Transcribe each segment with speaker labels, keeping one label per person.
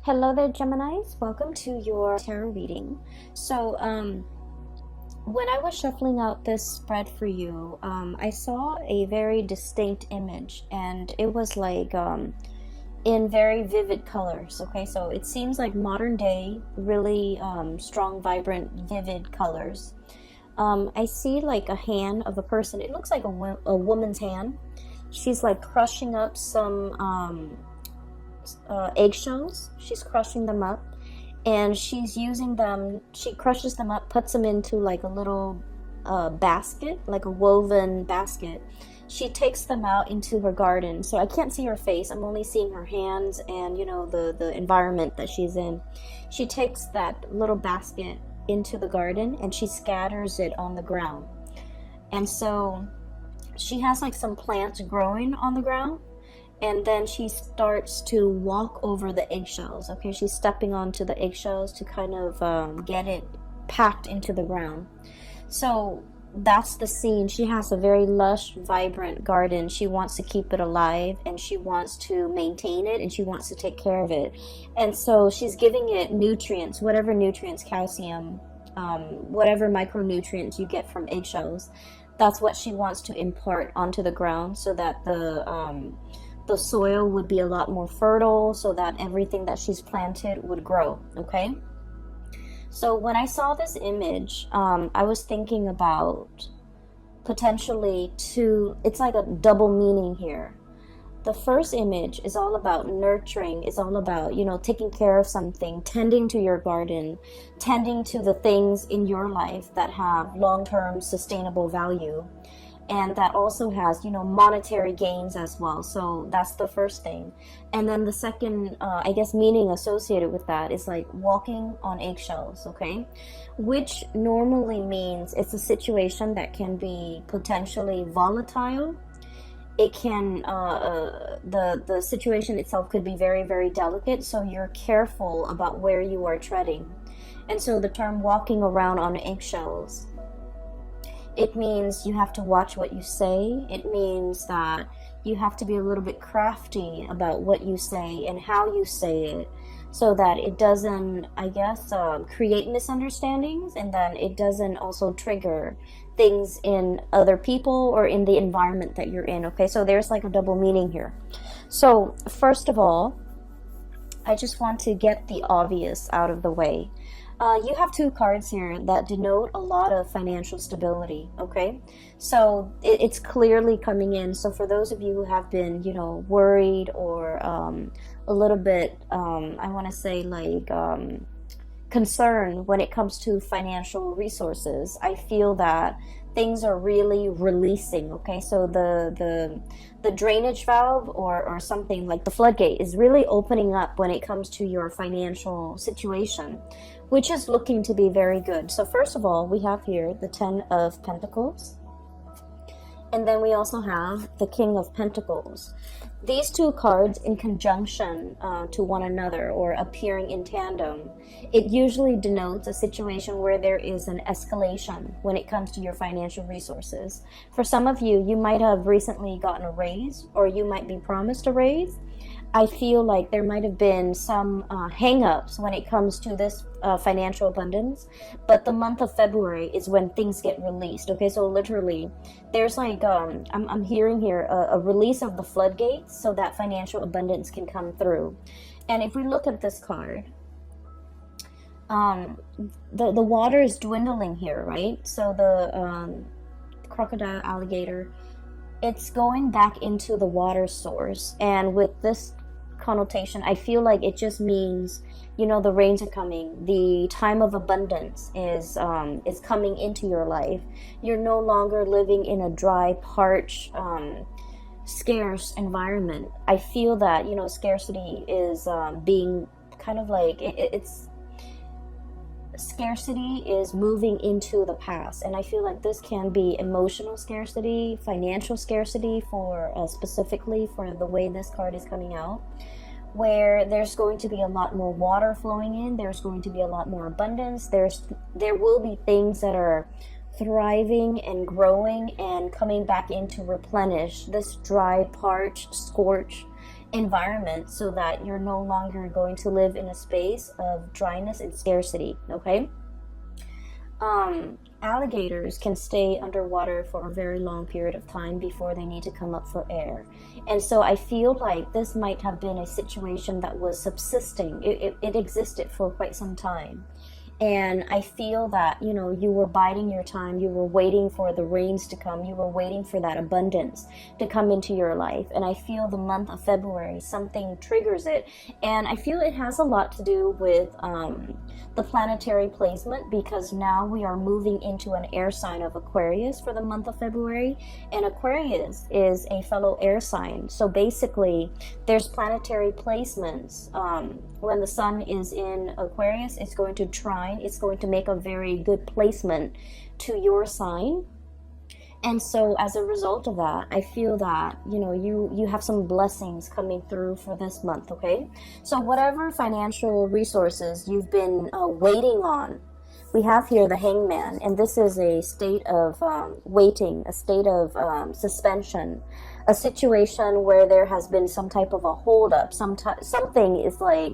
Speaker 1: Hello there, Geminis. Welcome to your tarot reading. So, when I was shuffling out this spread for you, I saw a very distinct image, and it was like in very vivid colors. Okay, so it seems like modern day, really strong, vibrant, vivid colors. I see like a hand of a person. It looks like a woman's hand. She's like crushing up some eggshells. She's crushing them up, and she's using them. She crushes them up, puts them into like a little basket, like a woven basket. She takes them out into her garden. So I can't see her face. I'm only seeing her hands and the environment that she's in. She takes that little basket into the garden and she scatters it on the ground. And so she has like some plants growing on the ground, and then she starts to walk over the eggshells. Okay, she's stepping onto the eggshells to kind of get it packed into the ground. So that's the scene. She has a very lush, vibrant garden. She wants to keep it alive, and she wants to maintain it, and she wants to take care of it. And so she's giving it nutrients, whatever nutrients, calcium, whatever micronutrients you get from eggshells. That's what she wants to impart onto the ground, so that the soil would be a lot more fertile, so that everything that she's planted would grow. Okay, so when I saw this image, I was thinking about potentially it's like a double meaning here. The first image is all about nurturing, is all about taking care of something, tending to your garden, tending to the things in your life that have long-term sustainable value, and that also has monetary gains as well. So that's the first thing. And then the second I guess meaning associated with that is like walking on eggshells. Okay, which normally means it's a situation that can be potentially volatile. It can the situation itself could be very, very delicate, so you're careful about where you are treading. And so the term walking around on eggshells, it means you have to watch what you say. It means that you have to be a little bit crafty about what you say and how you say it, so that it doesn't, I guess, create misunderstandings, and then it doesn't also trigger things in other people or in the environment that you're in. Okay, so there's like a double meaning here. So first of all, I just want to get the obvious out of the way. You have two cards here that denote a lot of financial stability. Okay, so it's clearly coming in. So for those of you who have been worried or a little bit I want to say like concerned when it comes to financial resources, I feel that things are really releasing. Okay, so the drainage valve or something like the floodgate is really opening up when it comes to your financial situation, which is looking to be very good. So first of all, we have here the 10 of Pentacles, and then we also have the King of Pentacles. These two cards in conjunction to one another, or appearing in tandem, it usually denotes a situation where there is an escalation when it comes to your financial resources. For some of you, you might have recently gotten a raise, or you might be promised a raise. I feel like there might have been some hang-ups when it comes to this financial abundance, but the month of February is when things get released. Okay, so literally there's like I'm hearing here a release of the floodgates, so that financial abundance can come through. And if we look at this card, the water is dwindling here, right? So the crocodile, alligator, it's going back into the water source. And with this connotation, I feel like it just means the rains are coming, the time of abundance is coming into your life. You're no longer living in a dry, parched, scarce environment. I feel that scarcity is being kind of like it's scarcity is moving into the past, and I feel like this can be emotional scarcity, financial scarcity, for specifically for the way this card is coming out, where there's going to be a lot more water flowing in, there's going to be a lot more abundance, there will be things that are thriving and growing and coming back in to replenish this dry, parched, scorched environment so that you're no longer going to live in a space of dryness and scarcity, okay? Alligators can stay underwater for a very long period of time before they need to come up for air. And so I feel like this might have been a situation that was subsisting. It existed for quite some time. And I feel that, you know, you were biding your time. You were waiting for the rains to come. You were waiting for that abundance to come into your life. And I feel the month of February, something triggers it. And I feel it has a lot to do with the planetary placement, because now we are moving into an air sign of Aquarius for the month of February. And Aquarius is a fellow air sign. So basically, there's planetary placements. When the sun is in Aquarius, it's going to trine. It's going to make a very good placement to your sign. And so as a result of that, I feel that, you know, you have some blessings coming through for this month, okay? So whatever financial resources you've been waiting on, we have here the Hangman, and this is a state of waiting, a state of suspension, a situation where there has been some type of a holdup, something is like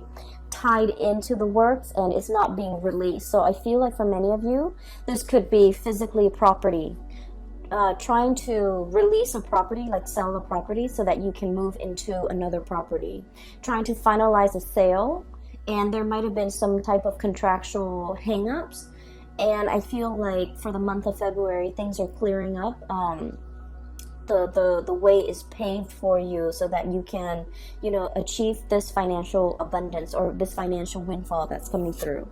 Speaker 1: tied into the works and it's not being released. So I feel like for many of you, this could be physically property. Trying to release a property, like sell a property so that you can move into another property. Trying to finalize a sale, and there might have been some type of contractual hang-ups. And I feel like for the month of February, things are clearing up. The way is paved for you so that you can, you know, achieve this financial abundance or this financial windfall that's coming through.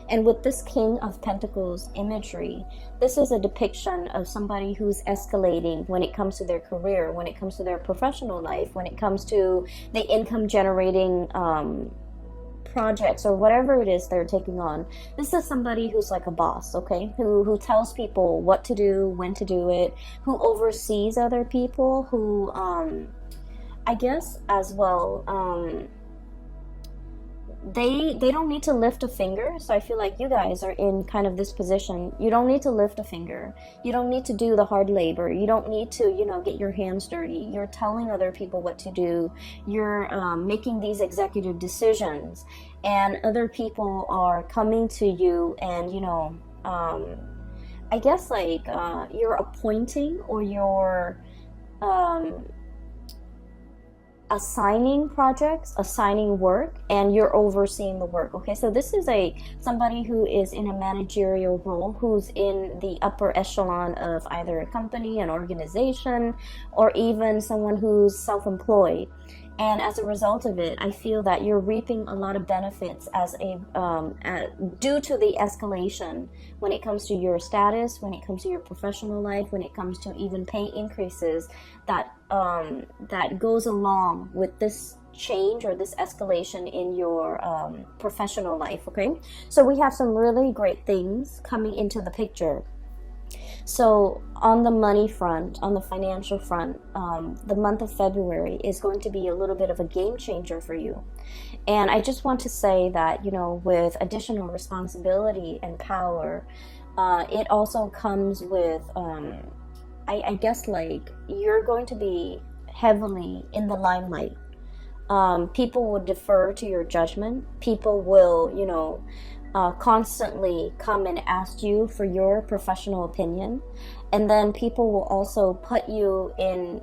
Speaker 1: And with this King of Pentacles imagery, this is a depiction of somebody who's escalating when it comes to their career, when it comes to their professional life, when it comes to the income generating projects or whatever it is they're taking on. This is somebody who's like a boss, okay? Who tells people what to do, when to do it, who oversees other people, who I guess as well they don't need to lift a finger. So I feel like you guys are in kind of this position. You don't need to lift a finger. You don't need to do the hard labor. You don't need to, you know, get your hands dirty. You're telling other people what to do. You're making these executive decisions, and other people are coming to you and, you know, I guess like you're appointing or you're assigning projects, assigning work, and you're overseeing the work. Okay, so this is somebody who is in a managerial role, who's in the upper echelon of either a company, an organization, or even someone who's self-employed. And as a result of it, I feel that you're reaping a lot of benefits due to the escalation when it comes to your status, when it comes to your professional life, when it comes to even pay increases that goes along with this change or this escalation in your professional life, okay? So we have some really great things coming into the picture. So on the money front, on the financial front, the month of February is going to be a little bit of a game changer for you. And I just want to say that, you know, with additional responsibility and power, it also comes with, I guess, like, you're going to be heavily in the limelight. People will defer to your judgment. People will, you know, constantly come and ask you for your professional opinion, and then people will also put you in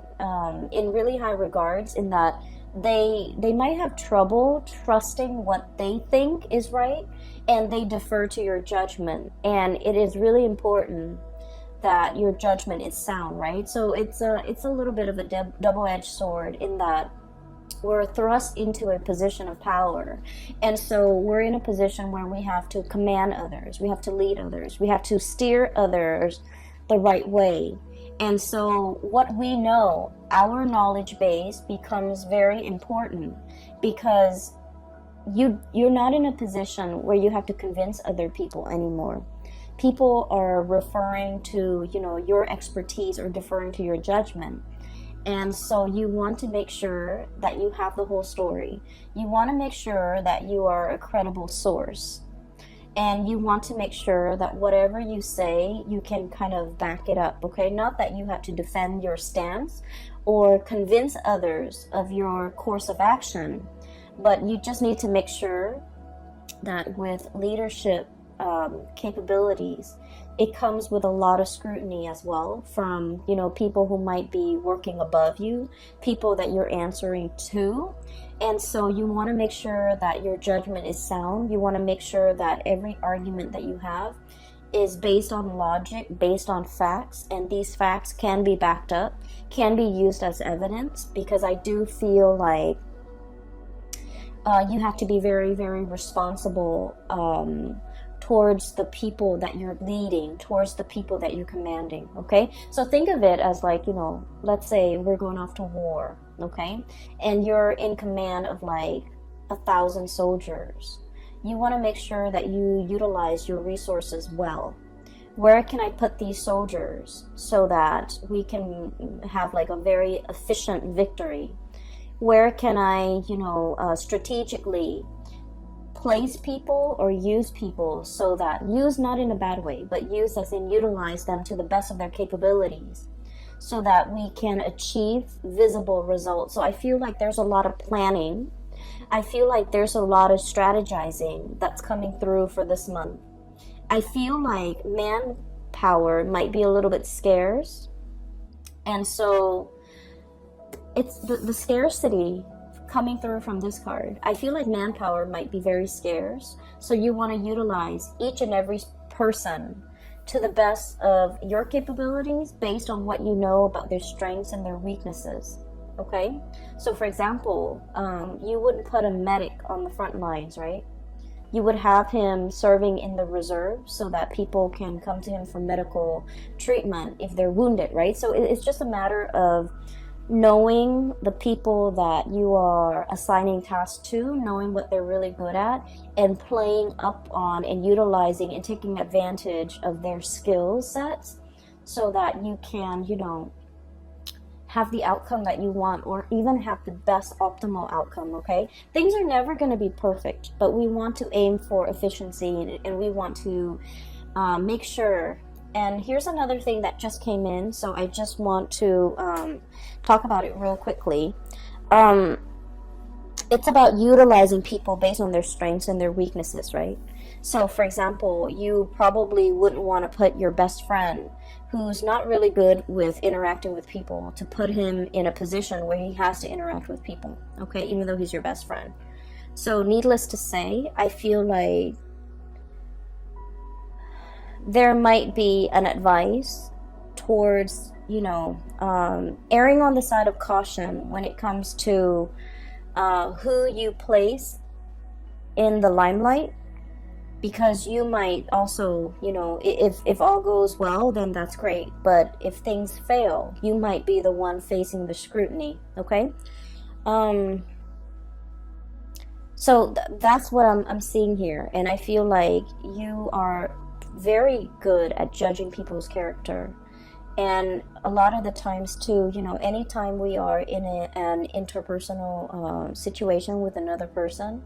Speaker 1: really high regards, in that they might have trouble trusting what they think is right, and they defer to your judgment. And it is really important that your judgment is sound, right? So it's a little bit of a double-edged sword, in that we're thrust into a position of power. And so we're in a position where we have to command others, we have to lead others, we have to steer others the right way. And so what we know, our knowledge base, becomes very important, because you're not in a position where you have to convince other people anymore. People are referring to, you know, your expertise or deferring to your judgment. And so you want to make sure that you have the whole story. You want to make sure that you are a credible source. And you want to make sure that whatever you say, you can kind of back it up, okay? Not that you have to defend your stance or convince others of your course of action, but you just need to make sure that with leadership capabilities, it comes with a lot of scrutiny as well from, you know, people who might be working above you, people that you're answering to. And so you want to make sure that your judgment is sound. You want to make sure that every argument that you have is based on logic, based on facts, and these facts can be backed up, can be used as evidence, because I do feel like you have to be very, very responsible towards the people that you're leading, towards the people that you're commanding, okay? So think of it as like, you know, let's say we're going off to war, okay? And you're in command of like 1,000 soldiers. You want to make sure that you utilize your resources well. Where can I put these soldiers so that we can have like a very efficient victory? Where can I, you know, strategically place people or use people so that, use not in a bad way, but use as in utilize them to the best of their capabilities so that we can achieve visible results. So I feel like there's a lot of planning. I feel like there's a lot of strategizing that's coming through for this month. I feel like manpower might be a little bit scarce, and so it's the scarcity coming through from this card. I feel like manpower might be very scarce, so you want to utilize each and every person to the best of your capabilities based on what you know about their strengths and their weaknesses, okay? So for example, you wouldn't put a medic on the front lines, right? You would have him serving in the reserve so that people can come to him for medical treatment if they're wounded, right? So it's just a matter of knowing the people that you are assigning tasks to, knowing what they're really good at, and playing up on and utilizing and taking advantage of their skill sets so that you can, you know, have the outcome that you want, or even have the best optimal outcome, okay? Things are never going to be perfect, but we want to aim for efficiency, and we want to make sure. And here's another thing that just came in, so I just want to talk about it real quickly. It's about utilizing people based on their strengths and their weaknesses, right? So, for example, you probably wouldn't want to put your best friend who's not really good with interacting with people, to put him in a position where he has to interact with people, okay, even though he's your best friend. So, needless to say, I feel like there might be an advice towards, you know, erring on the side of caution when it comes to who you place in the limelight, because you might also, you know, if all goes well, then that's great, but if things fail, you might be the one facing the scrutiny, okay? So that's what I'm seeing here, and I feel like you are very good at judging people's character. And a lot of the times too, you know, anytime we are in an interpersonal situation with another person,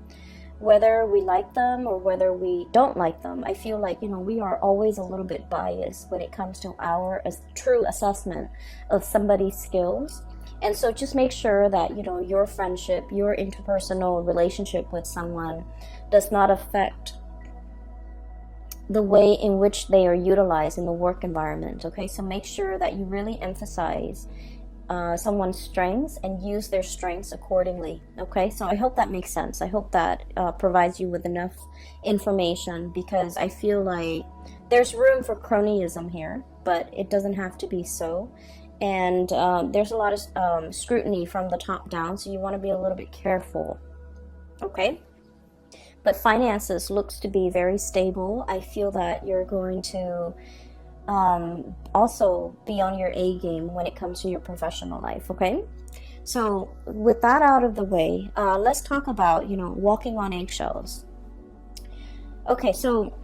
Speaker 1: whether we like them or whether we don't like them, I feel like, you know, we are always a little bit biased when it comes to our true assessment of somebody's skills. And so just make sure that, you know, your friendship, your interpersonal relationship with someone does not affect the way in which they are utilized in the work environment, okay? So make sure that you really emphasize someone's strengths and use their strengths accordingly, okay? So I hope that makes sense. I hope that provides you with enough information, because I feel like there's room for cronyism here, but it doesn't have to be so. And there's a lot of scrutiny from the top down, so you want to be a little bit careful, okay? But finances looks to be very stable. I feel that you're going to also be on your A game when it comes to your professional life, okay? So with that out of the way, let's talk about, you know, walking on eggshells. Okay, so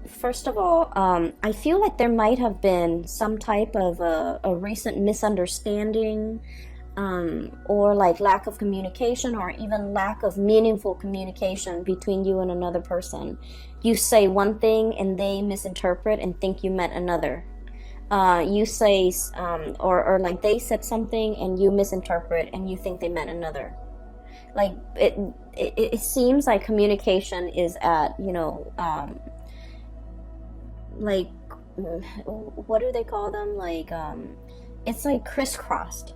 Speaker 1: first of all, I feel like there might have been some type of a recent misunderstanding, or like lack of communication, or even lack of meaningful communication between you and another person. You say one thing and they misinterpret and think you meant another. You say, or like they said something and you misinterpret and you think they meant another. Like it seems like communication is at, like, what do they call them? Like, it's like crisscrossed.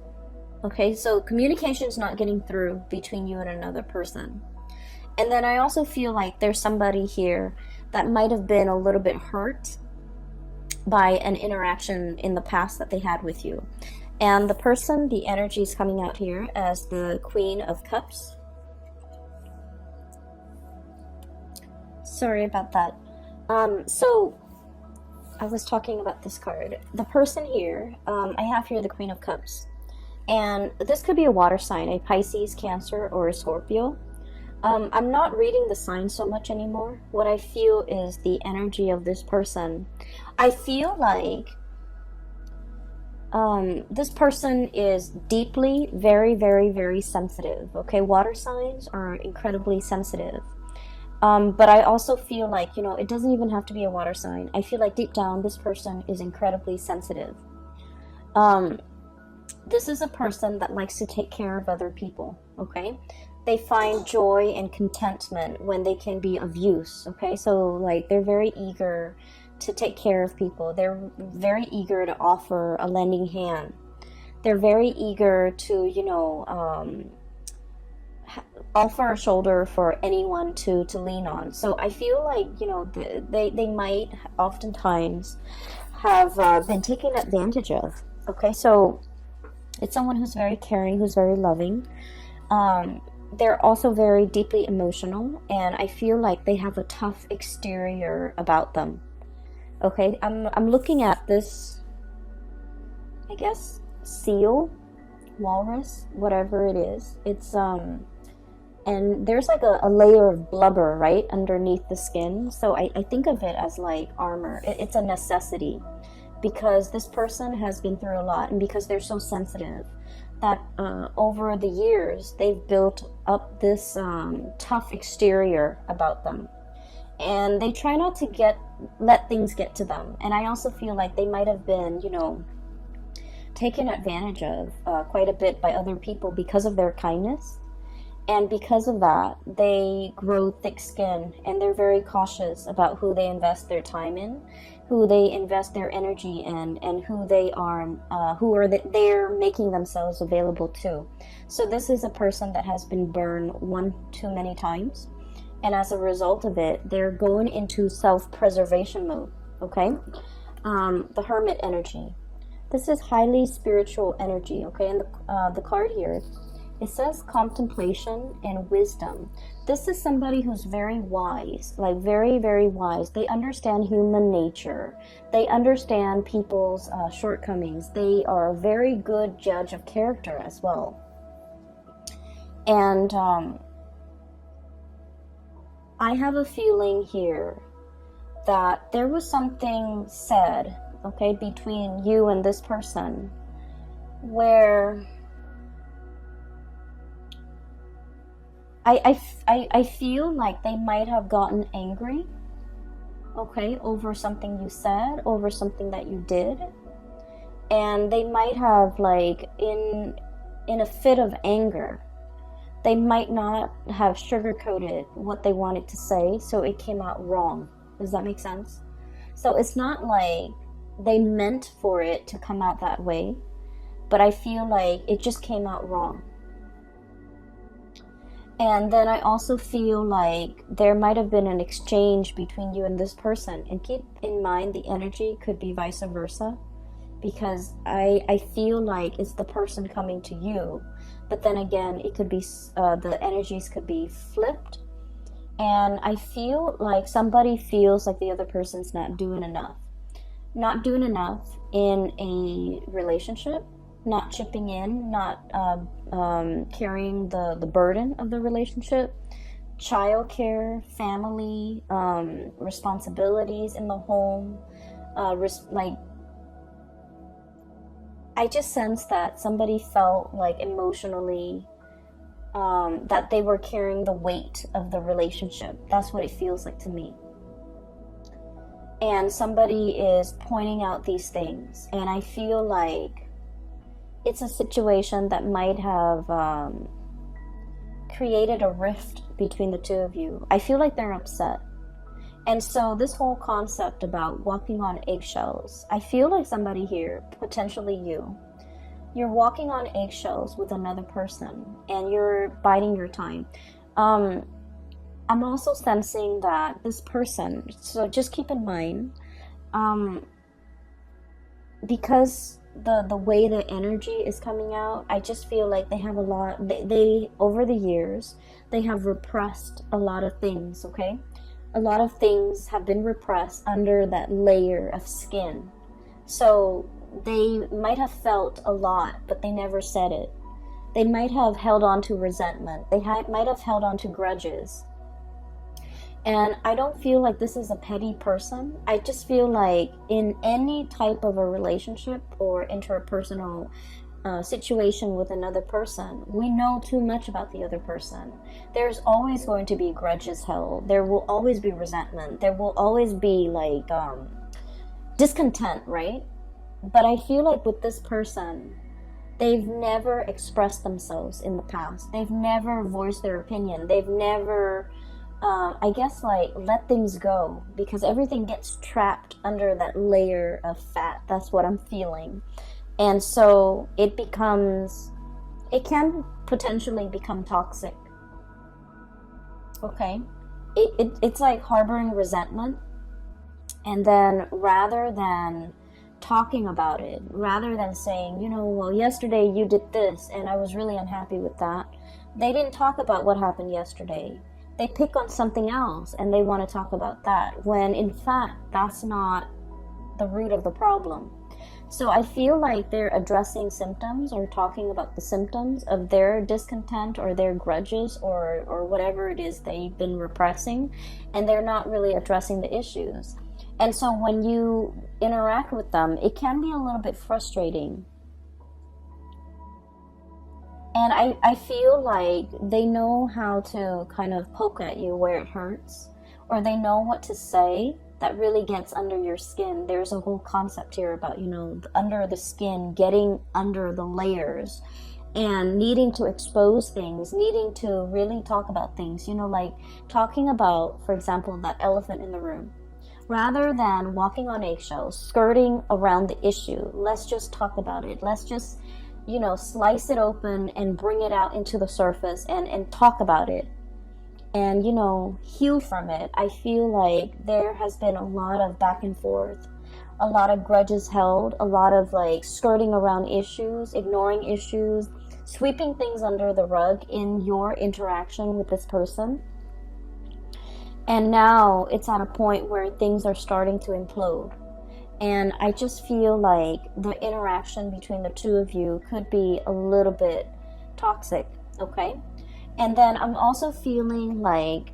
Speaker 1: Okay, so communication is not getting through between you and another person. And then I also feel like there's somebody here that might have been a little bit hurt by an interaction in the past that they had with you. And the person, the energy is coming out here as the Queen of Cups. Sorry about that. So I was talking about this card. The person here, I have here the Queen of Cups. And this could be a water sign, a Pisces, Cancer, or a Scorpio. I'm not reading the signs so much anymore. What I feel is the energy of this person. I feel like this person is deeply, very, very, very sensitive. Okay, water signs are incredibly sensitive. But I also feel like, it doesn't even have to be a water sign. I feel like deep down, this person is incredibly sensitive. This is a person that likes to take care of other people, okay? They find joy and contentment when they can be of use, okay? So, like, they're very eager to take care of people. They're very eager to offer a lending hand. They're very eager to, offer a shoulder for anyone to lean on. So I feel like, they might oftentimes have been taken advantage of, okay? So it's someone who's very caring, who's very loving. They're also very deeply emotional, and I feel like they have a tough exterior about them. Okay, I'm looking at this, I guess, seal, walrus, whatever it is. It's and there's like a layer of blubber right underneath the skin. So I think of it as like armor. It's a necessity, because this person has been through a lot, and because they're so sensitive, that over the years they've built up this tough exterior about them, and they try not to let things get to them. And I also feel like they might have been, taken advantage of quite a bit by other people because of their kindness. And because of that, they grow thick skin, and they're very cautious about who they invest their time in, who they invest their energy in, and who they're making themselves available to. So this is a person that has been burned one too many times, and as a result of it, they're going into self-preservation mode. Okay, the Hermit energy. This is highly spiritual energy. Okay, and the card here, it says contemplation and wisdom. This is somebody who's very wise, like very, very wise. They understand human nature. They understand people's shortcomings. They are a very good judge of character as well. And I have a feeling here that there was something said, okay, between you and this person, where I feel like they might have gotten angry, okay, over something you said, over something that you did. And they might have, like, in a fit of anger, they might not have sugarcoated what they wanted to say, so it came out wrong. Does that make sense? So it's not like they meant for it to come out that way, but I feel like it just came out wrong. And then I also feel like there might have been an exchange between you and this person. And keep in mind, the energy could be vice versa, because I feel like it's the person coming to you. But then again, it could be, the energies could be flipped. And I feel like somebody feels like the other person's not doing enough. Not doing enough in a relationship, not chipping in, not carrying the burden of the relationship, childcare, family, responsibilities in the home, like I just sense that somebody felt like emotionally that they were carrying the weight of the relationship. That's what it feels like to me. And somebody is pointing out these things, and I feel like it's a situation that might have created a rift between the two of you. I feel like they're upset. And so this whole concept about walking on eggshells, I feel like somebody here, potentially you're walking on eggshells with another person and you're biding your time. I'm also sensing that this person, so just keep in mind, because the way the energy is coming out, I just feel like they have a lot, they over the years, they have repressed a lot of things, okay? A lot of things have been repressed under that layer of skin. So they might have felt a lot, but they never said it. They might have held on to resentment. They might have held on to grudges. And I don't feel like this is a petty person. I just feel like in any type of a relationship or interpersonal situation with another person, we know too much about the other person. There's always going to be grudges held. There will always be resentment. There will always be like discontent, right? But I feel like with this person, they've never expressed themselves in the past. They've never voiced their opinion. They've never I guess like let things go, because everything gets trapped under that layer of fat. That's what I'm feeling. And so it can potentially become toxic. Okay? It's like harboring resentment, and then rather than talking about it, rather than saying, well, yesterday you did this and I was really unhappy with that, they didn't talk about what happened yesterday. They pick on something else and they want to talk about that, when in fact that's not the root of the problem. So I feel like they're addressing symptoms or talking about the symptoms of their discontent or their grudges or whatever it is they've been repressing, and they're not really addressing the issues. And so when you interact with them, it can be a little bit frustrating. And I feel like they know how to kind of poke at you where it hurts, or they know what to say that really gets under your skin. There's a whole concept here about, under the skin, getting under the layers and needing to expose things, needing to really talk about things, like talking about, for example, that elephant in the room. Rather than walking on eggshells, skirting around the issue, let's just talk about it. Let's just slice it open and bring it out into the surface and talk about it and, heal from it. I feel like there has been a lot of back and forth, a lot of grudges held, a lot of like skirting around issues, ignoring issues, sweeping things under the rug in your interaction with this person. And now it's at a point where things are starting to implode. And I just feel like the interaction between the two of you could be a little bit toxic, okay? And then I'm also feeling like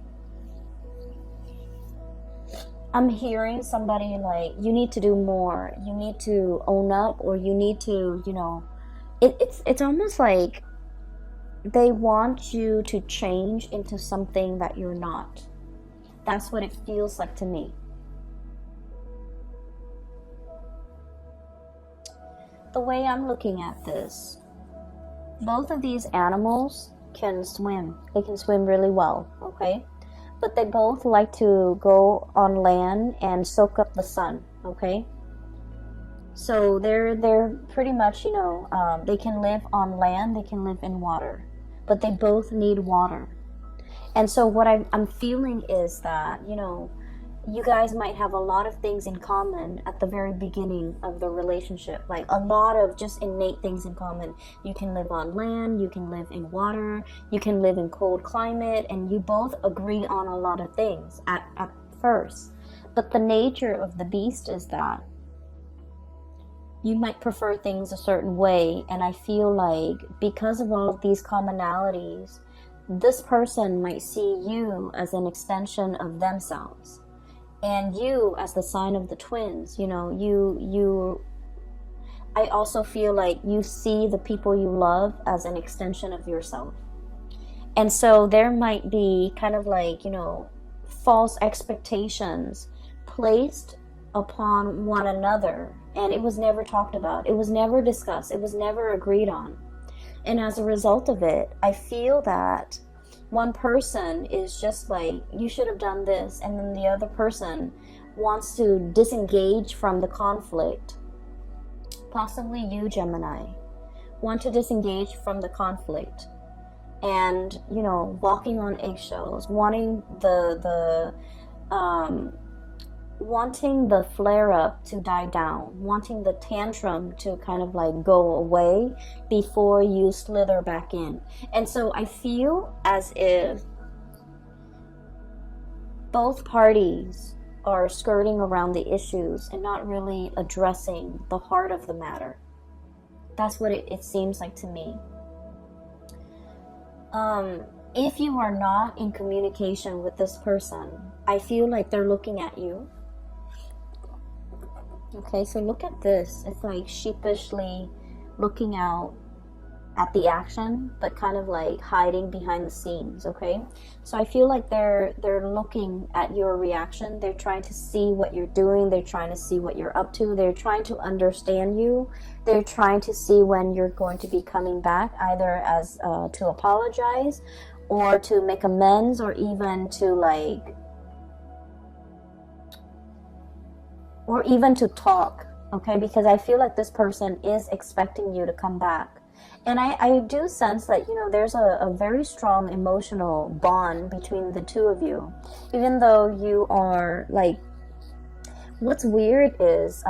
Speaker 1: I'm hearing somebody like, you need to do more, you need to own up, or you need to, it's almost like they want you to change into something that you're not. That's what it feels like to me. The way I'm looking at this, both of these animals can swim. They can swim really well, okay? But they both like to go on land and soak up the sun, okay? So they're pretty much, they can live on land, they can live in water, but they both need water. And so what I'm feeling is that, you guys might have a lot of things in common at the very beginning of the relationship, like a lot of just innate things in common. You can live on land, you can live in water, you can live in cold climate, and you both agree on a lot of things at first. But the nature of the beast is that you might prefer things a certain way, and I feel like because of all of these commonalities, this person might see you as an extension of themselves. And you as the sign of the twins, I I also feel like you see the people you love as an extension of yourself. And so there might be kind of like, you know, false expectations placed upon one another, and it was never talked about. It was never discussed. It was never agreed on. And as a result of it, I feel that one person is just like, you should have done this, and then the other person wants to disengage from the conflict. Possibly you, Gemini, want to disengage from the conflict, and, you know, walking on eggshells, wanting wanting the flare up to die down, wanting the tantrum to kind of like go away before you slither back in. And so I feel as if both parties are skirting around the issues and not really addressing the heart of the matter. That's what it seems like to me. If you are not in communication with this person, I feel like they're looking at you. Okay, so look at this. It's like sheepishly looking out at the action, but kind of like hiding behind the scenes. Okay, so I feel like they're looking at your reaction. They're trying to see what you're doing. They're trying to see what you're up to. They're trying to understand you. They're trying to see when you're going to be coming back, either as to apologize, or to make amends, or even to like, or even to talk. Okay, because I feel like this person is expecting you to come back. And I do sense that, you know, there's a very strong emotional bond between the two of you. Even though you are like, what's weird is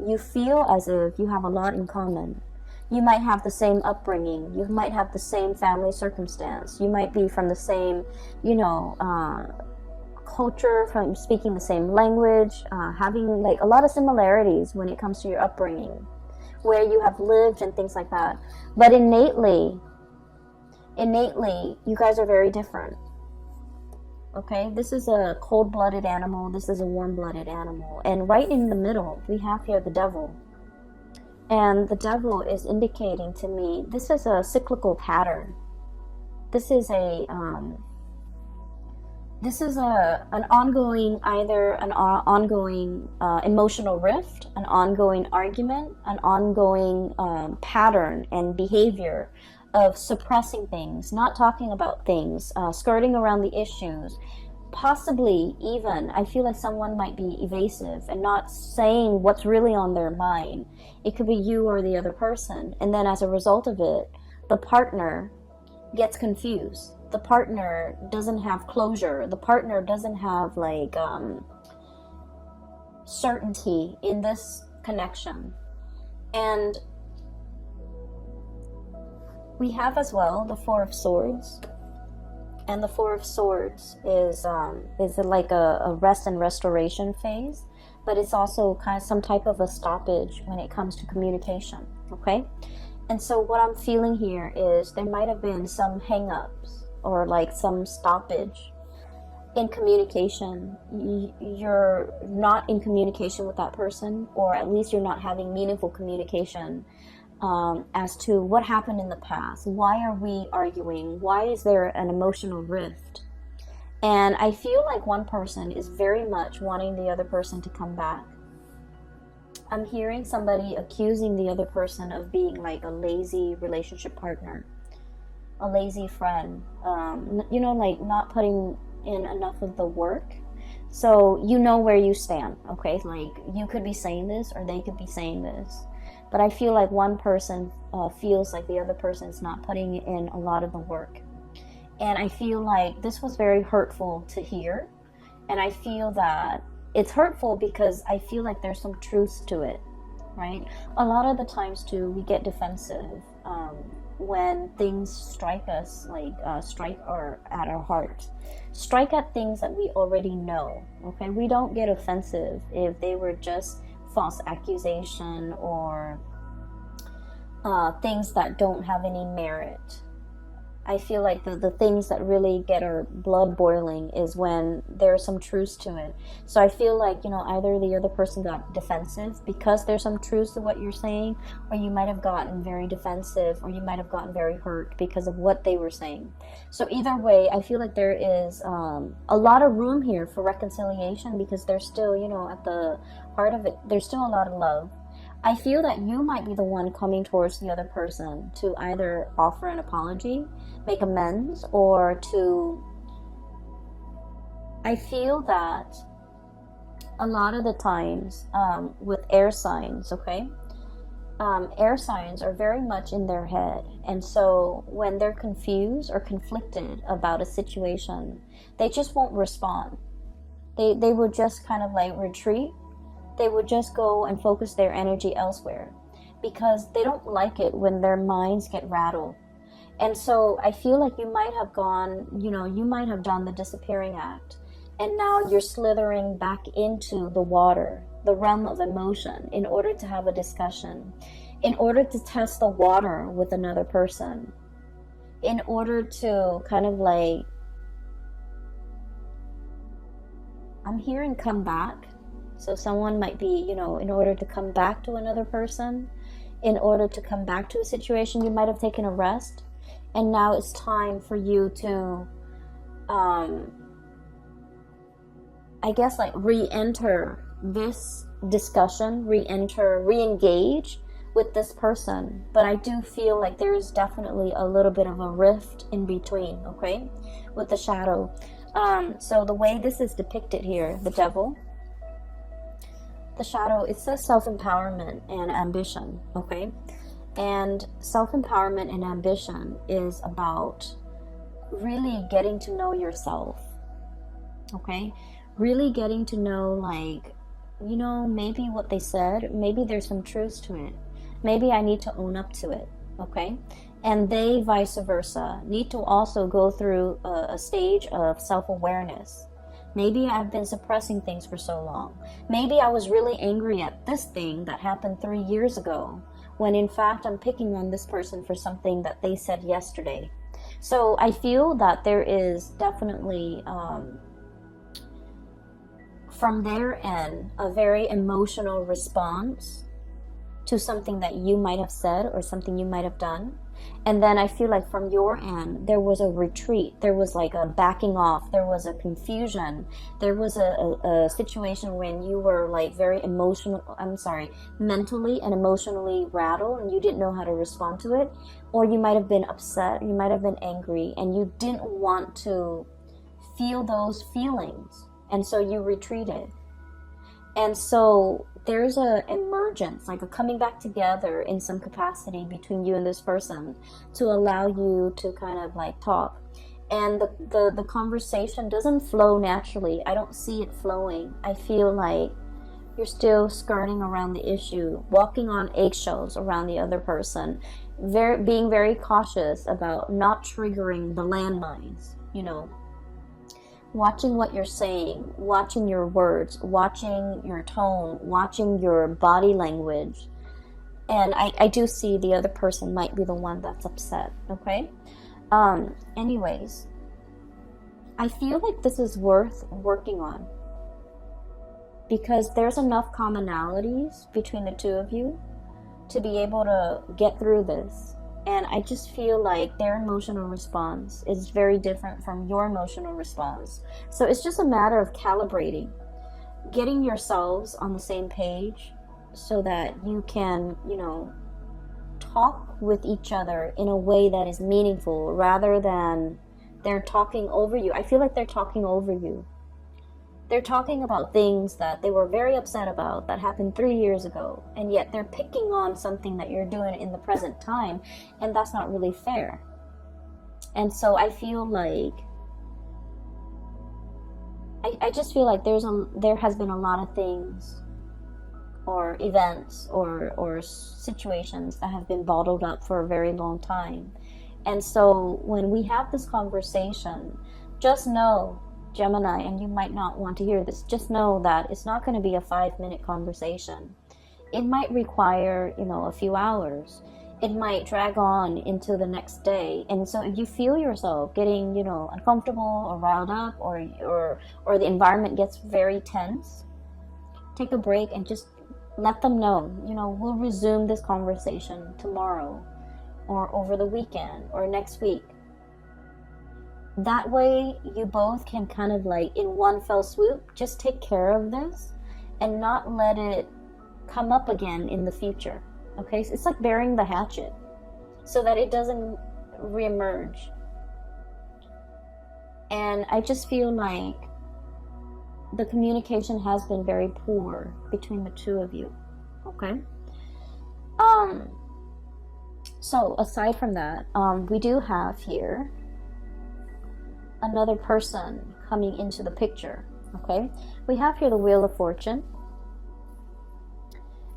Speaker 1: you feel as if you have a lot in common. You might have the same upbringing. You might have the same family circumstance. You might be from the same, you know, culture, from speaking the same language, having like a lot of similarities when it comes to your upbringing, where you have lived and things like that. But innately, you guys are very different. Okay, this is a cold-blooded animal. This is a warm-blooded animal. And right in the middle, we have here the devil. And the devil is indicating to me, this is a cyclical pattern. This is an ongoing, either an ongoing emotional rift, an ongoing argument, an ongoing pattern and behavior of suppressing things, not talking about things, skirting around the issues. Possibly even, I feel like someone might be evasive and not saying what's really on their mind. It could be you or the other person. And then as a result of it, the partner gets confused. The partner doesn't have closure. The partner doesn't have like certainty in this connection. And we have as well the Four of Swords. And the Four of Swords is like a rest and restoration phase, but it's also kind of some type of a stoppage when it comes to communication. Okay, and so what I'm feeling here is there might have been some hang-ups or like some stoppage in communication. You're not in communication with that person, or at least you're not having meaningful communication as to what happened in the past. Why are we arguing? Why is there an emotional rift? And I feel like one person is very much wanting the other person to come back. I'm hearing somebody accusing the other person of being like a lazy relationship partner, a lazy friend, you know, like not putting in enough of the work. So you know where you stand, okay? Like you could be saying this or they could be saying this. But I feel like one person feels like the other person is not putting in a lot of the work. And I feel like this was very hurtful to hear. And I feel that it's hurtful because I feel like there's some truth to it, right? A lot of the times too, we get defensive when things strike us, like strike at our heart. Strike at things that we already know, okay? We don't get offensive if they were just false accusation or things that don't have any merit. I feel like the things that really get our blood boiling is when there's some truth to it. So I feel like, you know, either the other person got defensive because there's some truth to what you're saying, or you might have gotten very defensive, or you might have gotten very hurt because of what they were saying. So either way, I feel like there is a lot of room here for reconciliation, because there's still, you know, at the heart of it, there's still a lot of love. I feel that you might be the one coming towards the other person to either offer an apology, make amends, or to... I feel that a lot of the times with air signs, okay? Air signs are very much in their head. And so when they're confused or conflicted about a situation, they just won't respond. They would just kind of like retreat. They would just go and focus their energy elsewhere, because they don't like it when their minds get rattled. And so I feel like you might have gone, you know, you might have done the disappearing act, and now you're slithering back into the water, the realm of emotion, in order to have a discussion, in order to test the water with another person, in order to kind of like, I'm hearing come back. So someone might be, you know, in order to come back to another person, in order to come back to a situation, you might have taken a rest. And now it's time for you to, I guess, like re-enter this discussion, re-engage with this person. But I do feel like there is definitely a little bit of a rift in between, okay, with the shadow. So the way this is depicted here, the devil, the shadow, it says self-empowerment and ambition, okay? And self-empowerment and ambition is about really getting to know yourself, okay? Really getting to know, like, you know, maybe what they said, maybe there's some truth to it. Maybe I need to own up to it, okay? And they, vice versa, need to also go through a stage of self-awareness. Maybe I've been suppressing things for so long. Maybe I was really angry at this thing that happened 3 years ago, when in fact I'm picking on this person for something that they said yesterday. So I feel that there is definitely, from their end, a very emotional response to something that you might have said or something you might have done. And then I feel like from your end, there was a retreat. There was like a backing off. There was a confusion. There was a situation when you were like very mentally and emotionally rattled, and you didn't know how to respond to it. Or you might have been upset. You might have been angry, and you didn't want to feel those feelings. And so you retreated. And so there's a emergence, like a coming back together in some capacity between you and this person to allow you to kind of like talk. And the conversation doesn't flow naturally. I don't see it flowing. I feel like you're still skirting around the issue, walking on eggshells around the other person, being very cautious about not triggering the landmines, you know. Watching what you're saying, watching your words, watching your tone, watching your body language. And I do see the other person might be the one that's upset, okay? Anyways, I feel like this is worth working on, because there's enough commonalities between the two of you to be able to get through this. And I just feel like their emotional response is very different from your emotional response. So it's just a matter of calibrating, getting yourselves on the same page so that you can, you know, talk with each other in a way that is meaningful rather than they're talking over you. I feel like they're talking over you. They're talking about things that they were very upset about that happened 3 years ago, and yet they're picking on something that you're doing in the present time, and that's not really fair. And so I feel like I just feel like there has been a lot of things or events or situations that have been bottled up for a very long time. And so when we have this conversation, just know, Gemini, and you might not want to hear this, just know that it's not going to be a 5-minute conversation. It might require, you know, a few hours. it might drag on into the next day. And so if you feel yourself getting, you know, uncomfortable or riled up, or the environment gets very tense, take a break and just let them know, you know, we'll resume this conversation tomorrow or over the weekend or next week. That way you both can kind of like in one fell swoop just take care of this and not let it come up again in the future. Okay, so it's like burying the hatchet so that it doesn't reemerge. And I just feel like the communication has been very poor between the two of you. Okay. So aside from that, we do have here another person coming into the picture. Okay, we have here the Wheel of Fortune.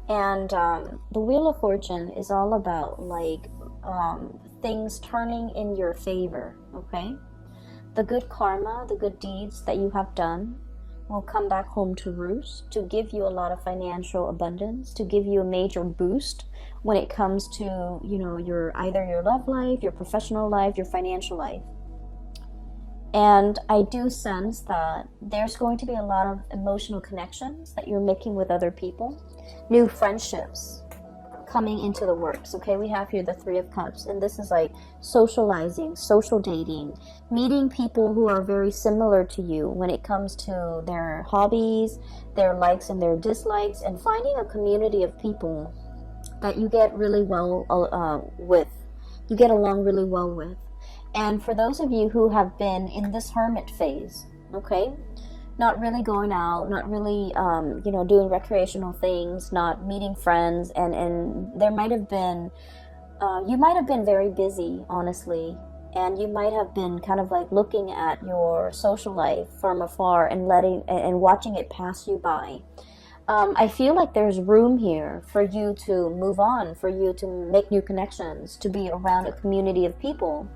Speaker 1: And the Wheel of Fortune is all about like things turning in your favor, okay? The good karma, the good deeds that you have done will come back home to roost to give you a lot of financial abundance, to give you a major boost when it comes to, you know, either your love life, your professional life, your financial life. And I do sense that there's going to be a lot of emotional connections that you're making with other people. New friendships coming into the works. Okay, we have here the Three of Cups, and this is like socializing, social dating, meeting people who are very similar to you when it comes to their hobbies, their likes and their dislikes, and finding a community of people that you get really well with, you get along really well with. And for those of you who have been in this hermit phase, okay, not really going out, not really, you know, doing recreational things, not meeting friends, and there might have been, you might have been very busy, honestly, and you might have been kind of like looking at your social life from afar and watching it pass you by. I feel like there's room here for you to move on, for you to make new connections, to be around a community of people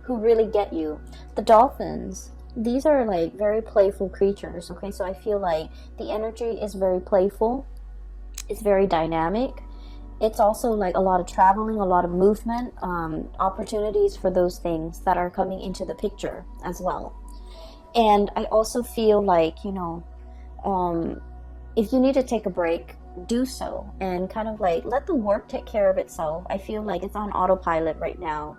Speaker 1: who really get you. The dolphins, these are like very playful creatures, okay? So I feel like the energy is very playful. It's very dynamic. It's also like a lot of traveling, a lot of movement, opportunities for those things that are coming into the picture as well. And I also feel like, you know, if you need to take a break, do so and kind of like let the work take care of itself. I feel like it's on autopilot right now.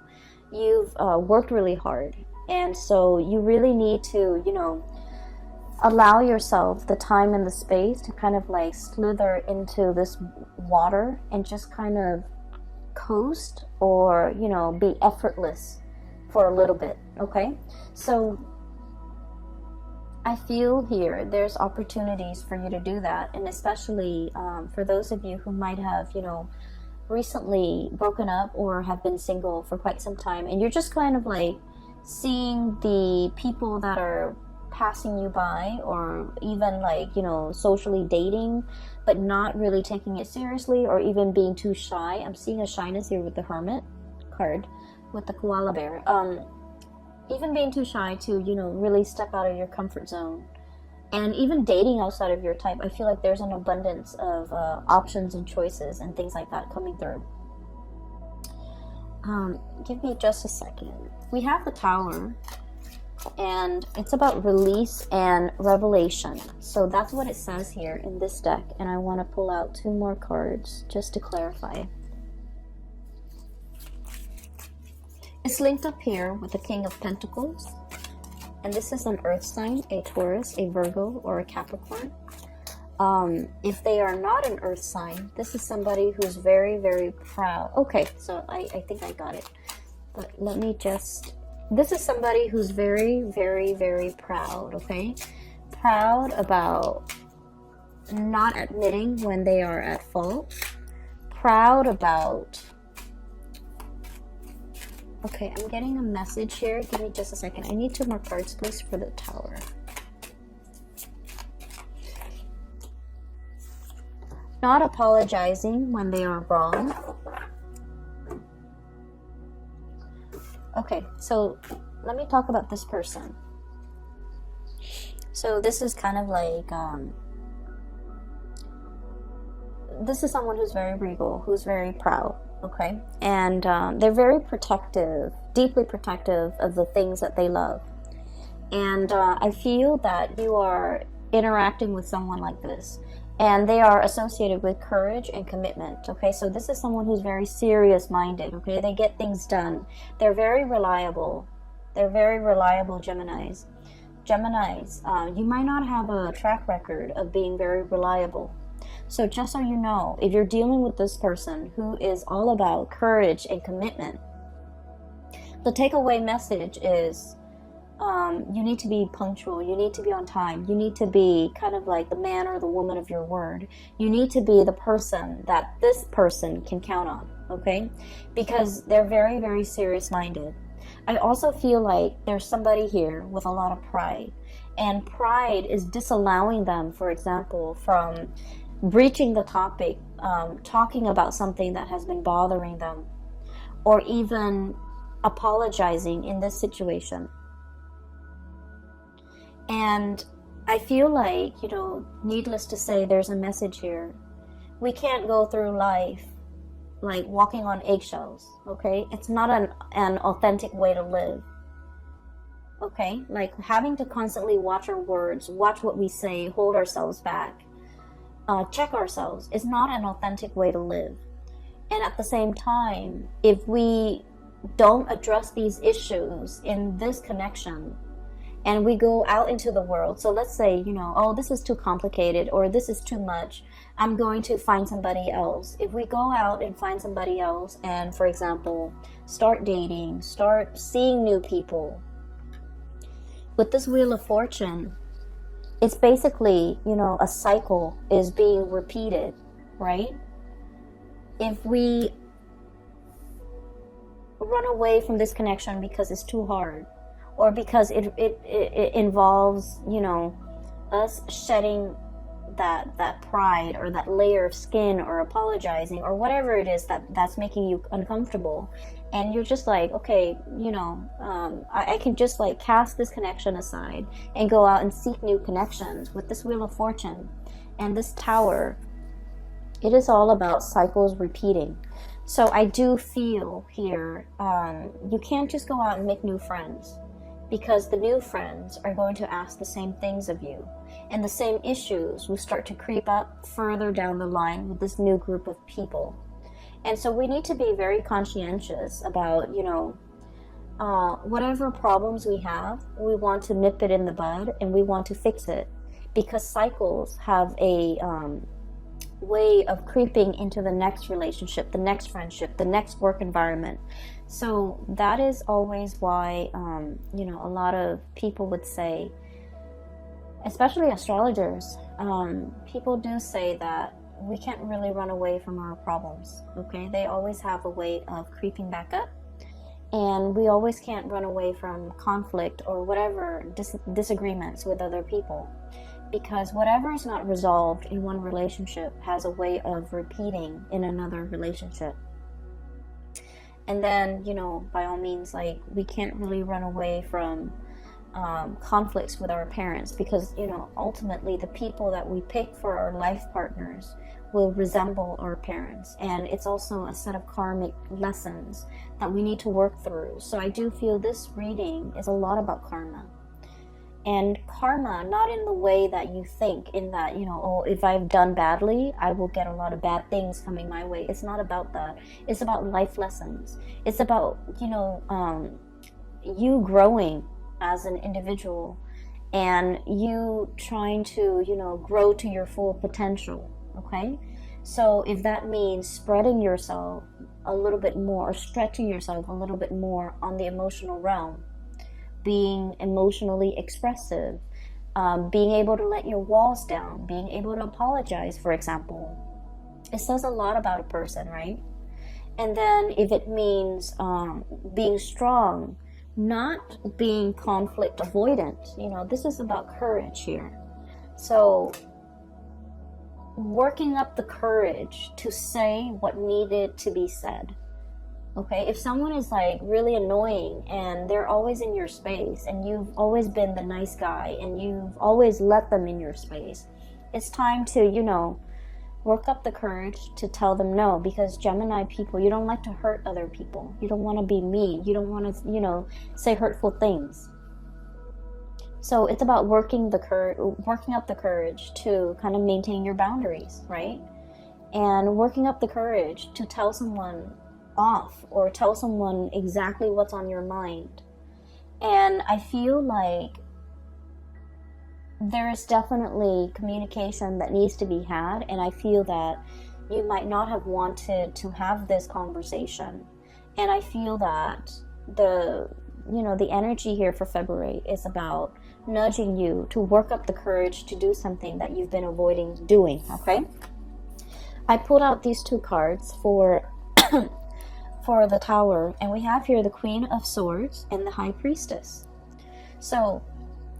Speaker 1: You've worked really hard, and so you really need to, you know, allow yourself the time and the space to kind of like slither into this water and just kind of coast, or, you know, be effortless for a little bit. Okay, so I feel here there's opportunities for you to do that, and especially for those of you who might have, you know, recently broken up or have been single for quite some time, and you're just kind of like seeing the people that are passing you by, or even like, you know, socially dating but not really taking it seriously, or even being too shy. I'm seeing a shyness here with the Hermit card with the koala bear. Even being too shy to, you know, really step out of your comfort zone. And even dating outside of your type, I feel like there's an abundance of options and choices and things like that coming through. Give me just a second. We have the Tower, and it's about release and revelation. So that's what it says here in this deck, and I want to pull out 2 more cards just to clarify. It's linked up here with the King of Pentacles. And this is an earth sign, a Taurus, a Virgo, or a Capricorn. If they are not an earth sign, this is somebody who's very, very proud. Okay, so I think I got it. But let me just... This is somebody who's very, very, very proud, okay? Proud about not admitting when they are at fault. Proud about... Okay, I'm getting a message here. Give me just a second. I need 2 more cards, please, for the Tower. Not apologizing when they are wrong. Okay, so let me talk about this person. So this is kind of like, this is someone who's very regal, who's very proud. okay? And they're very protective, deeply protective of the things that they love. And I feel that you are interacting with someone like this, and they are associated with courage and commitment, okay? So this is someone who's very serious minded, okay? They get things done. They're very reliable. They're very reliable Geminis. You might not have a track record of being very reliable. So just so you know, if you're dealing with this person who is all about courage and commitment, the takeaway message is you need to be punctual. You need to be on time. You need to be kind of like the man or the woman of your word. You need to be the person that this person can count on, okay? Because they're very, very serious minded. I also feel like there's somebody here with a lot of pride, and pride is disallowing them, for example, from breaching the topic, talking about something that has been bothering them, or even apologizing in this situation. And I feel like, needless to say, there's a message here. We can't go through life like walking on eggshells, okay? It's not an authentic way to live, okay? Like having to constantly watch our words, watch what we say, hold ourselves back, check ourselves is not an authentic way to live. And at the same time, if we don't address these issues in this connection, and we go out into the world, so let's say, oh, this is too complicated, or this is too much, I'm going to find somebody else. If we go out and find somebody else and, for example, start dating, start seeing new people, with this Wheel of Fortune, it's basically, a cycle is being repeated, right? If we run away from this connection because it's too hard, or because it involves, us shedding that pride or that layer of skin, or apologizing, or whatever it is that's making you uncomfortable, and you're just like, okay, I can just like cast this connection aside and go out and seek new connections. With this Wheel of Fortune and this Tower, it is all about cycles repeating. So I do feel here, you can't just go out and make new friends, because the new friends are going to ask the same things of you, and the same issues will start to creep up further down the line with this new group of people. And so we need to be very conscientious about, whatever problems we have, we want to nip it in the bud, and we want to fix it, because cycles have a way of creeping into the next relationship, the next friendship, the next work environment. So that is always why, a lot of people would say, especially astrologers, people do say that we can't really run away from our problems, okay? They always have a way of creeping back up, and we always can't run away from conflict or whatever disagreements with other people, because whatever is not resolved in one relationship has a way of repeating in another relationship. And then, by all means, like, we can't really run away from conflicts with our parents, because, ultimately the people that we pick for our life partners will resemble our parents. And it's also a set of karmic lessons that we need to work through. So I do feel this reading is a lot about karma. And karma, not in the way that you think, in that, if I've done badly, I will get a lot of bad things coming my way. It's not about that. It's about life lessons. It's about, you growing as an individual, and you trying to, grow to your full potential, okay? So if that means spreading yourself a little bit more, or stretching yourself a little bit more on the emotional realm, being emotionally expressive, being able to let your walls down, being able to apologize, for example, it says a lot about a person, right? And then if it means being strong, not being conflict avoidant, this is about courage here. So working up the courage to say what needed to be said. Okay, if someone is like really annoying and they're always in your space, and you've always been the nice guy and you've always let them in your space, it's time to, Work up the courage to tell them no, because Gemini people, you don't like to hurt other people. You don't want to be mean. You don't want to, you know, say hurtful things. So it's about working up the courage to kind of maintain your boundaries, right? And working up the courage to tell someone off or tell someone exactly what's on your mind. And I feel like there is definitely communication that needs to be had, and I feel that you might not have wanted to have this conversation. And I feel that the energy here for February is about nudging you to work up the courage to do something that you've been avoiding doing, okay? I pulled out these two cards for for the Tower, and we have here the Queen of Swords and the High Priestess. So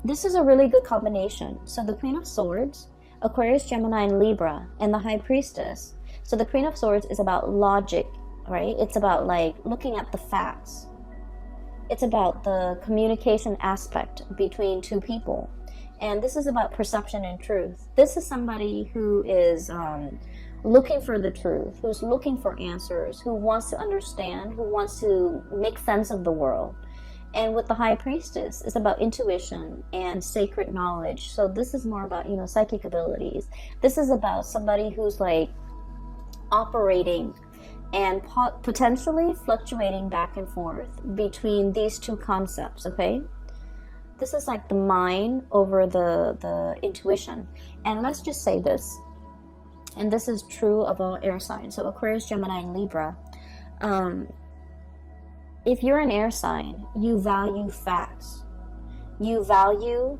Speaker 1: this is a really good combination. So the Queen of Swords, Aquarius, Gemini, and Libra, and the High Priestess. So the Queen of Swords is about logic, right? It's about like looking at the facts. It's about the communication aspect between two people. And this is about perception and truth. This is somebody who is looking for the truth, who's looking for answers, who wants to understand, who wants to make sense of the world. And with the High Priestess, it's about intuition and sacred knowledge. So this is more about, psychic abilities. This is about somebody who's like operating and potentially fluctuating back and forth between these two concepts, okay? This is like the mind over the intuition. And let's just say this, and this is true of all air signs, so Aquarius, Gemini, and Libra. If you're an air sign, you value facts. You value,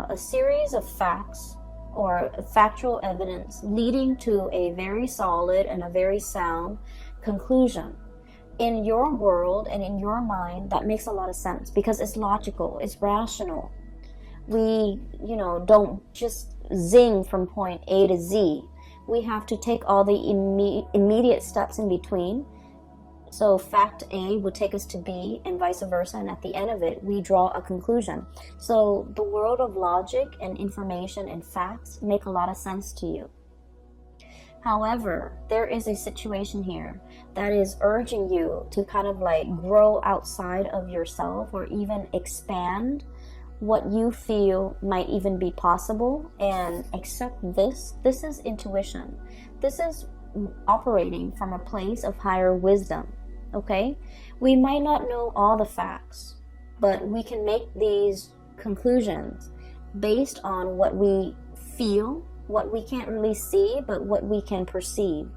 Speaker 1: a series of facts or factual evidence leading to a very solid and a very sound conclusion. In your world and in your mind, that makes a lot of sense because it's logical, it's rational. We, don't just zing from point A to Z. We have to take all the immediate steps in between. So fact A would take us to B and vice versa, and at the end of it, we draw a conclusion. So the world of logic and information and facts make a lot of sense to you. However, there is a situation here that is urging you to kind of like grow outside of yourself or even expand what you feel might even be possible and accept this. This is intuition. This is operating from a place of higher wisdom. Okay, we might not know all the facts, but we can make these conclusions based on what we feel, what we can't really see, but what we can perceive.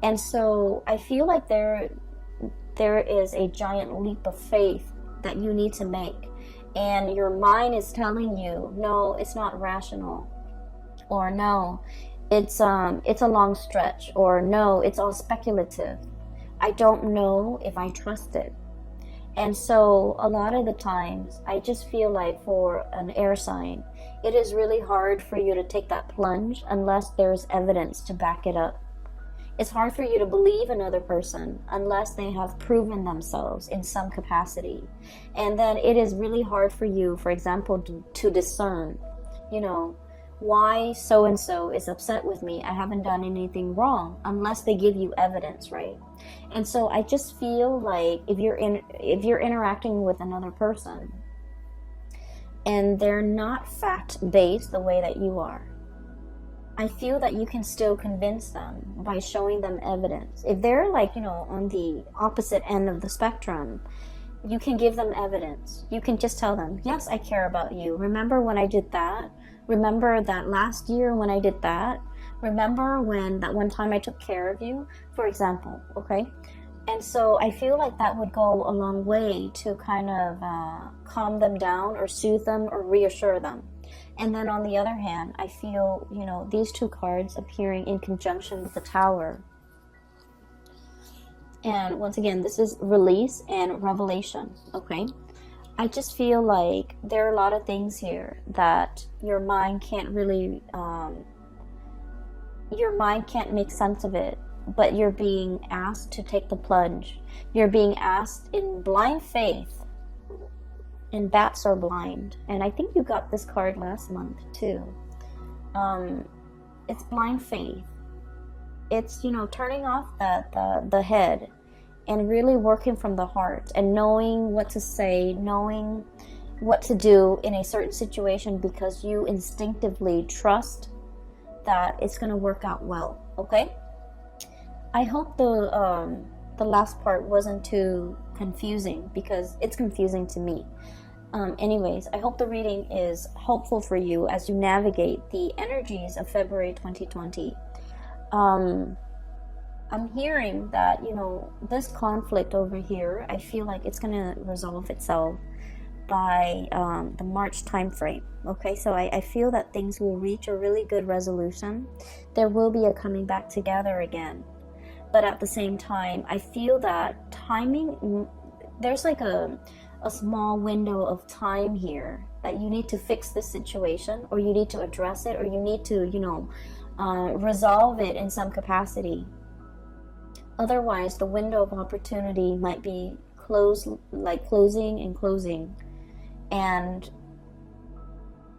Speaker 1: And so I feel like there is a giant leap of faith that you need to make, and your mind is telling you, no, it's not rational, or no, it's a long stretch, or no, it's all speculative. I don't know if I trust it. And so a lot of the times, I just feel like for an air sign, it is really hard for you to take that plunge unless there's evidence to back it up. It's hard for you to believe another person unless they have proven themselves in some capacity. And then it is really hard for you, for example, to discern, why so-and-so is upset with me. I haven't done anything wrong unless they give you evidence, right? And so I just feel like if you're interacting with another person and they're not fact-based the way that you are, I feel that you can still convince them by showing them evidence. If they're like, on the opposite end of the spectrum, you can give them evidence. You can just tell them, yes, I care about you. Remember when I did that? Remember that last year when I did that? Remember when that one time I took care of you, for example, okay? And so I feel like that would go a long way to kind of calm them down or soothe them or reassure them. And then on the other hand, I feel, these two cards appearing in conjunction with the Tower. And once again, this is release and revelation, okay? I just feel like there are a lot of things here that your mind can't really, make sense of it, but you're being asked to take the plunge. You're being asked in blind faith, and bats are blind. And I think you got this card last month too. It's blind faith. it's, you know, turning off the head and really working from the heart and knowing what to say, knowing what to do in a certain situation because you instinctively trust that it's going to work out well. Okay, I hope the last part wasn't too confusing, because it's confusing to me. Anyways, I hope the reading is helpful for you as you navigate the energies of February 2020. I'm hearing that, you know, this conflict over here, I feel like it's going to resolve itself by the March time frame. Okay, so I feel that things will reach a really good resolution. There will be a coming back together again. But at the same time, I feel that timing, there's like a small window of time here that you need to fix this situation, or you need to address it, or you need to, you know, resolve it in some capacity. Otherwise, the window of opportunity might be closing and closing, and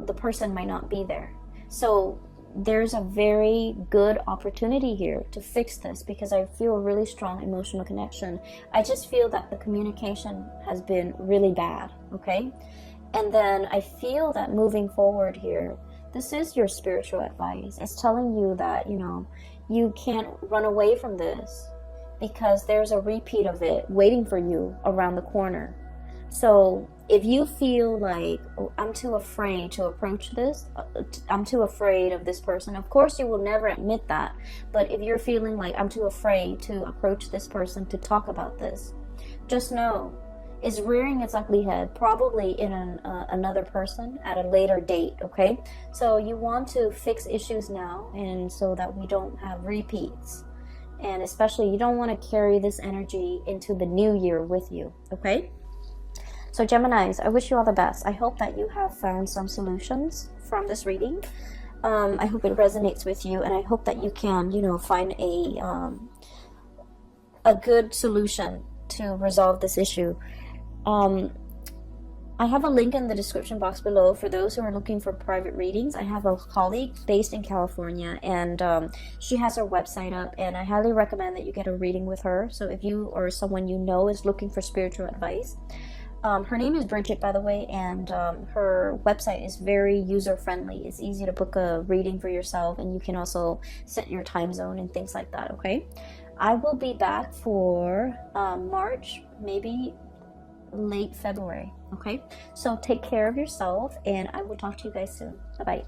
Speaker 1: the person might not be there. So there's a very good opportunity here to fix this, because I feel a really strong emotional connection. I just feel that the communication has been really bad, okay? And then I feel that moving forward here, this is your spiritual advice. It's telling you that, you know, you can't run away from this, because there's a repeat of it waiting for you around the corner. So if you feel like, oh, I'm too afraid to approach this, I'm too afraid of this person, of course you will never admit that. But if you're feeling like, I'm too afraid to approach this person, to talk about this, just know it's rearing its ugly head, probably in another person at a later date, okay? So you want to fix issues now, and so that we don't have repeats. And especially, you don't want to carry this energy into the new year with you, okay? So Geminis, I wish you all the best. I hope that you have found some solutions from this reading. I hope it resonates with you, and I hope that you can, you know, find a good solution to resolve this issue. I have a link in the description box below for those who are looking for private readings. I have a colleague based in California, and she has her website up, and I highly recommend that you get a reading with her. So if you or someone you know is looking for spiritual advice, her name is Bridget, by the way, and her website is very user-friendly. It's easy to book a reading for yourself, and you can also set your time zone and things like that, okay? I will be back for March, maybe late February, okay? So take care of yourself, and I will talk to you guys soon. Bye-bye.